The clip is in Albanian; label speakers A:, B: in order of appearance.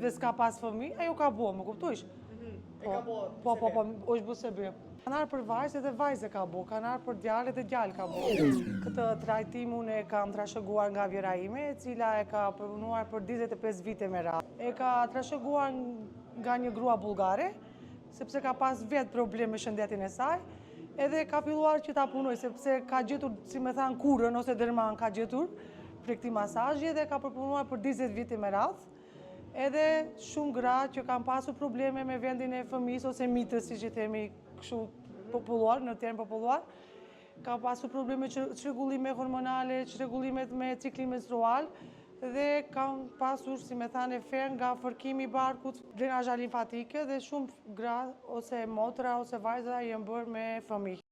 A: dhe s'ka pas fëmijë, ajo ka bo, më kuptuish? Po, është bu sebi. Kanë arë për vajzë edhe vajzë ka bo, kanë arë për djalë edhe djalë ka bo. Këtë trajtim unë e kam trashëguar nga vjera ime, e cila e ka përpunuar për 25 vite me radhë. E ka trashëguar nga një grua bulgare, sepse ka pas vetë problem me shëndetin e saj, edhe ka filluar që ta punoj, sepse ka gjetur, si me thanë, kurën ose dërman ka gjetur për këti masazhi dhe ka përpunuar për 20 vite me radhë. Edhe shumë gra që kanë pasur probleme me vendin e fëmijës ose mitës, si që themi kështu populluar, në term populluar, ka pasur probleme çrregullime hormonale, çrregullimet me ciklin menstrual dhe kanë pasur, si me thane, fer nga fërkimi i barkut, drenazha limfatike dhe shumë gra ose motra ose vajza janë bërë me fëmijë.